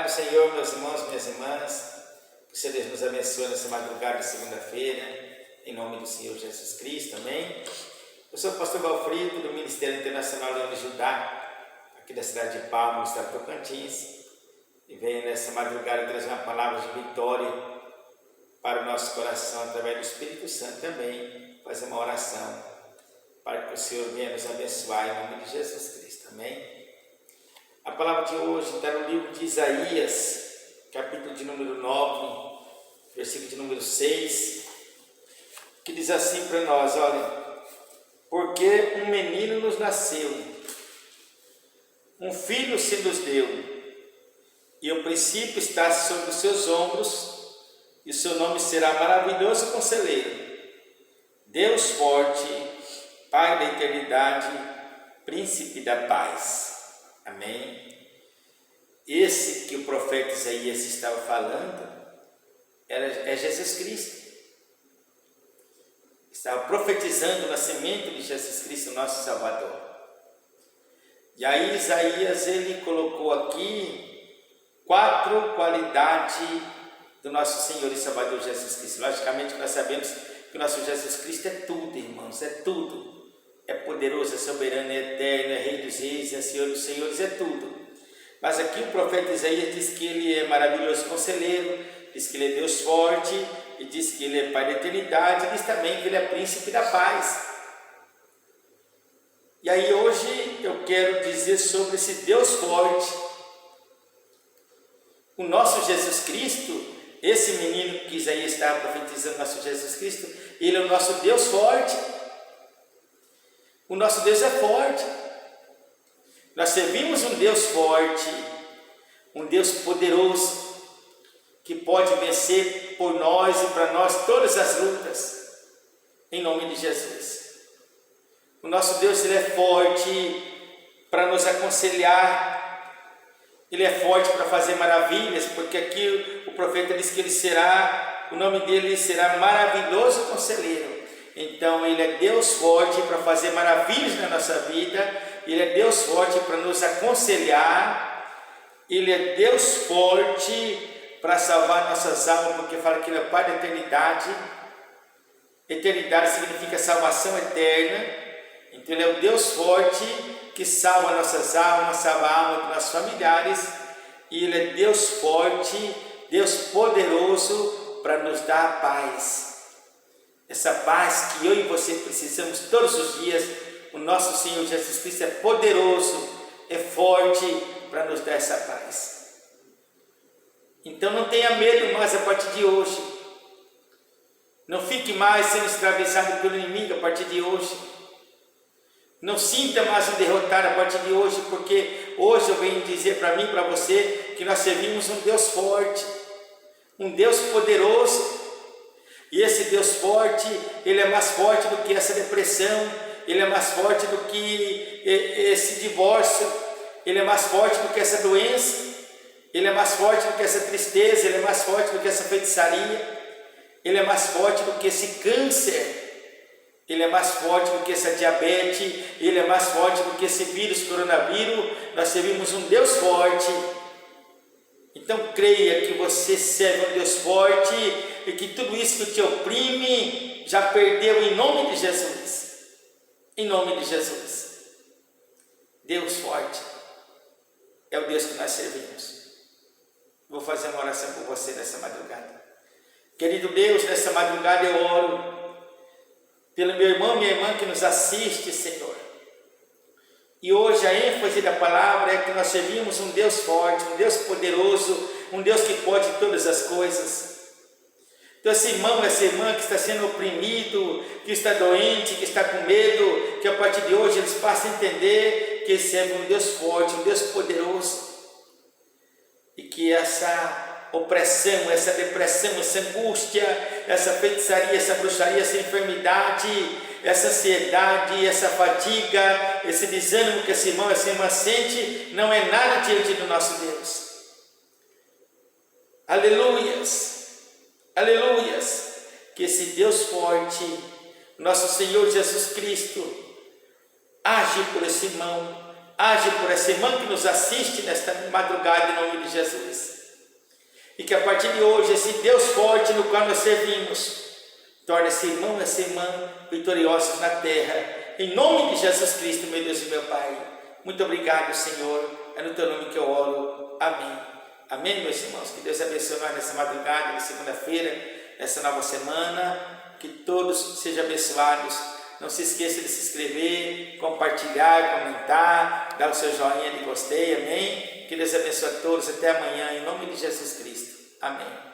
do Senhor, meus irmãos, minhas irmãs. Que o Senhor Deus nos abençoe nessa madrugada de segunda-feira, em nome do Senhor Jesus Cristo, amém? Eu sou o pastor Valfrido, do Ministério Internacional Leão de Judá, aqui da cidade de Palma, no estado de Tocantins, e venho nessa madrugada trazer uma palavra de vitória para o nosso coração, através do Espírito Santo também, fazer uma oração, para que o Senhor venha nos abençoar, em nome de Jesus Cristo, amém? A palavra de hoje está no livro de Isaías, capítulo de número 9, versículo de número 6, que diz assim para nós, olha: porque um menino nos nasceu, um filho se nos deu, e o princípio está sobre os seus ombros, e o seu nome será maravilhoso conselheiro, Deus forte, Pai da eternidade, príncipe da paz. Amém? Esse que o profeta Isaías estava falando é Jesus Cristo. Estava profetizando o nascimento de Jesus Cristo, nosso Salvador. E aí Isaías, ele colocou aqui 4 qualidades do nosso Senhor e Salvador Jesus Cristo. Logicamente nós sabemos que o nosso Jesus Cristo é tudo, irmãos, é tudo. É poderoso, é soberano, é eterno, é Rei dos Reis, é Senhor dos Senhores, é tudo. Mas aqui o profeta Isaías diz que ele é maravilhoso conselheiro, diz que ele é Deus forte, e diz que ele é Pai da eternidade, e diz também que ele é príncipe da paz. E aí hoje eu quero dizer sobre esse Deus forte. O nosso Jesus Cristo, esse menino que Isaías estava profetizando, nosso Jesus Cristo, ele é o nosso Deus forte. O nosso Deus é forte. Nós servimos um Deus forte, um Deus poderoso, que pode vencer por nós e para nós todas as lutas, em nome de Jesus. O nosso Deus, ele é forte para nos aconselhar, ele é forte para fazer maravilhas, porque aqui o profeta diz que ele será, o nome dele será maravilhoso conselheiro. Então ele é Deus forte para fazer maravilhas na nossa vida, ele é Deus forte para nos aconselhar, ele é Deus forte para salvar nossas almas, porque fala que ele é o Pai da eternidade. Eternidade significa salvação eterna, então ele é o Deus forte que salva nossas almas, salva a alma dos nossos familiares, e ele é Deus forte, Deus poderoso para nos dar a paz. Essa paz que eu e você precisamos todos os dias. O nosso Senhor Jesus Cristo é poderoso, é forte para nos dar essa paz. Então não tenha medo mais a partir de hoje. Não fique mais sendo escravizado pelo inimigo a partir de hoje. Não sinta mais um derrotado a partir de hoje, porque hoje eu venho dizer para mim e para você que nós servimos um Deus forte, um Deus poderoso. E esse Deus forte, ele é mais forte do que essa depressão, ele é mais forte do que esse divórcio, ele é mais forte do que essa doença, ele é mais forte do que essa tristeza, ele é mais forte do que essa feitiçaria, ele é mais forte do que esse câncer, ele é mais forte do que essa diabetes, ele é mais forte do que esse vírus, coronavírus. Nós servimos um Deus forte. Então creia que você serve um Deus forte e que tudo isso que te oprime já perdeu em nome de Jesus. Em nome de Jesus. Deus forte é o Deus que nós servimos. Vou fazer uma oração por você nessa madrugada. Querido Deus, nessa madrugada eu oro pelo meu irmão e minha irmã que nos assiste, Senhor. E hoje a ênfase da palavra é que nós servimos um Deus forte, um Deus poderoso, um Deus que pode todas as coisas. Então esse irmão, essa irmã que está sendo oprimido, que está doente, que está com medo, que a partir de hoje eles passem a entender que serve um Deus forte, um Deus poderoso. E que essa opressão, essa depressão, essa angústia, essa feitiçaria, essa bruxaria, essa enfermidade, essa ansiedade, essa fadiga, esse desânimo que esse irmão, essa irmã sente, não é nada diante do nosso Deus. Aleluias, aleluias, que esse Deus forte, nosso Senhor Jesus Cristo, age por esse irmão, age por essa irmã que nos assiste nesta madrugada em nome de Jesus. E que a partir de hoje, esse Deus forte no qual nós servimos, torne esse irmão e essa irmã vitoriosos na terra. Em nome de Jesus Cristo, meu Deus e meu Pai. Muito obrigado, Senhor. É no teu nome que eu oro. Amém. Amém, meus irmãos. Que Deus abençoe nós nessa madrugada, na segunda-feira, nessa nova semana. Que todos sejam abençoados. Não se esqueça de se inscrever, compartilhar, comentar, dar o seu joinha de gostei. Amém. Que Deus abençoe a todos. Até amanhã, em nome de Jesus Cristo. Amém.